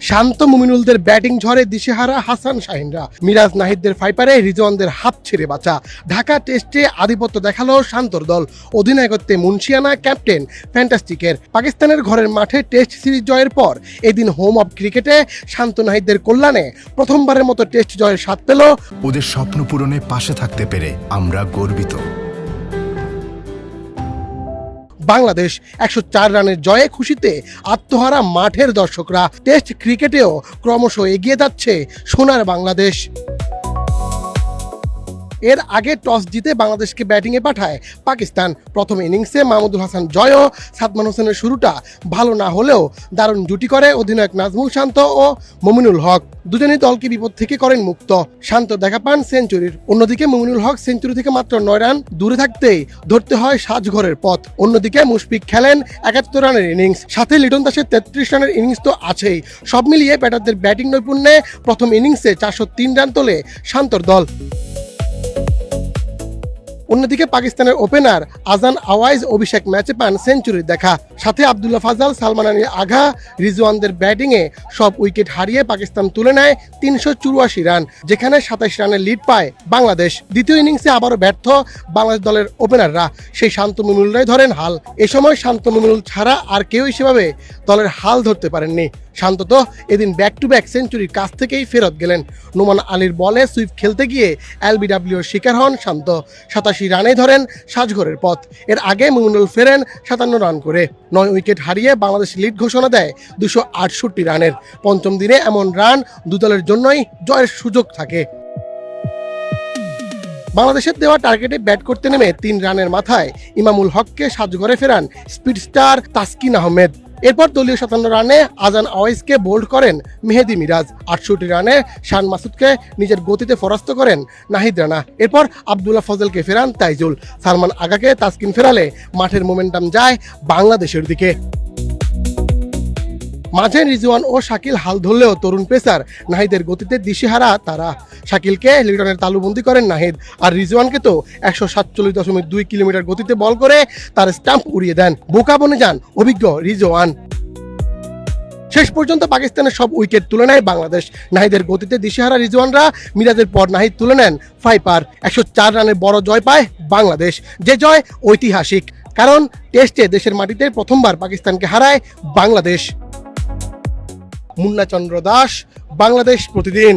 শান্ত মুমিনুলদের batting ঝড়ে দিশেহারা হাসান শাহিনরা, মিরাজ নাহিদদের ফাইপারে রিজওয়ানদের হাত ছেড়ে বাঁচা। ঢাকা টেস্টে আধিপত্য দেখালো শান্তর দল, অধিনায়কত্বে মুন্সিয়ানা ক্যাপ্টেন ফ্যান্টাস্টিকের। পাকিস্তানের ঘরের মাঠে টেস্ট সিরিজ জয়ের পর এদিন হোম অব ক্রিকেটে শান্ত নাহিদদের কল্যাণে প্রথমবারের মতো টেস্ট জয়ের স্বাদ পেল। ওদের স্বপ্ন পূরণে পাশে থাকতে পেরে আমরা গর্বিত। বাংলাদেশ 104 রানের জয়ে খুশিতে আত্মহারা মাঠের দর্শকরা। টেস্ট ক্রিকেটেও ক্রমশ এগিয়ে যাচ্ছে সোনার বাংলাদেশ। এর আগে টস জিতে বাংলাদেশকে ব্যাটিংয়ে পাঠায় পাকিস্তান। প্রথম ইনিংসে মাহমুদুল হাসান জয় ও সাদমান হোসেনের শুরুটা ভালো না হলেও দারুণ জুটি করে অধিনায়ক নাজমুল শান্ত ও মুমিনুল হক। দুজনেই দলকে বিপদ থেকে করেন মুক্ত। শান্ত দেখা পান সেঞ্চুরির। অন্যদিকে মুমিনুল হক সেঞ্চুরি থেকে মাত্র 9 রান দূরে থাকতেই ধরতে হয় সাজঘরের পথ। অন্যদিকে মুশফিক খেলেন 71 রানের ইনিংস, সাথে লিটন দাসের 33 রানের ইনিংস তো আছেই। সব মিলিয়ে ব্যাটারদের ব্যাটিং নৈপুণ্যে প্রথম ইনিংসে 403 রান তোলে শান্তর দল। অন্যদিকে পাকিস্তানের ওপেনার আজান আওয়াইজ অভিষেক ম্যাচে পান সেঞ্চুরির দেখা, সাথে আবদুল্লাহ ফাজাল, সালমান আলী আগা, রিজওয়ানদের ব্যাটিংয়ে সব উইকেট হারিয়ে পাকিস্তান তুলে নেয় 384 রান, যেখানে 27 রানের লিড পায় বাংলাদেশ। দ্বিতীয় ইনিংসে আবারও ব্যর্থ বাংলাদেশ দলের ওপেনাররা, সেই শান্ত মুমিনুলরাই ধরেন হাল। এ সময় শান্ত মুমিনুল ছাড়া আর কেউই সেভাবে দলের হাল ধরতে পারেননি। শান্ত তো এদিন ব্যাক টু ব্যাক সেঞ্চুরির কাছ থেকেই ফেরত গেলেন। নোমান আলীর বলে সুইপ খেলতে গিয়ে এলবিডব্লিউর শিকার হন শান্ত। 87 রানে ধরেন সাজঘরের পথ। এর আগে মুমিনুল ফেরেন 57 রান করে। 9 উইকেট হারিয়ে বাংলাদেশ লিড ঘোষণা দেয় 268 রানের। পঞ্চম দিনে এমন রান দু দলের জন্যই জয়ের সুযোগ থাকে। বাংলাদেশের দেওয়া টার্গেটে ব্যাট করতে নেমে 3 রানের মাথায় ইমামুল হককে সাজঘরে ফেরান স্পিড স্টার তাসকিন আহমেদ। এরপর দলীয় 57 রানে আজান আওয়াইজকে বোল্ড করেন মেহেদি মিরাজ। 68 রানে শান মাসুদকে নিজের গতিতে পরাস্ত করেন নাহিদ রানা। এরপর আবদুল্লাহ ফজলকে ফেরান তাইজুল। সালমান আগাকে তাসকিন ফেরালে মাঠের মোমেন্টাম যায় বাংলাদেশের দিকে। মাঝে রিজওয়ান ও শাকিল হাল ধরলেও তরুণ পেসার নাহিদের গতিতে দিশেহারা তারা। শাকিলকে লিটনের তালুবন্দি করেন নাহিদ, আর রিজওয়ানকে তো 147.2 কিলোমিটার গতিতে বল করে তার স্টাম্প উড়িয়ে দেন। বোকা বনে যান অভিজ্ঞ রিজওয়ান। শেষ পর্যন্ত পাকিস্তানের সব উইকেট তুলে নেয় বাংলাদেশ। নাহিদের গতিতে দিশেহারা রিজওয়ানরা, মিরাজের পর নাহিদ তুলে নেন ফাইপার। 104 রানের বড় জয় পায় বাংলাদেশ, যে জয় ঐতিহাসিক, কারণ টেস্টে দেশের মাটিতে প্রথমবার পাকিস্তানকে হারায় বাংলাদেশ। মুন্না চন্দ্র দাস, বাংলাদেশ প্রতিদিন।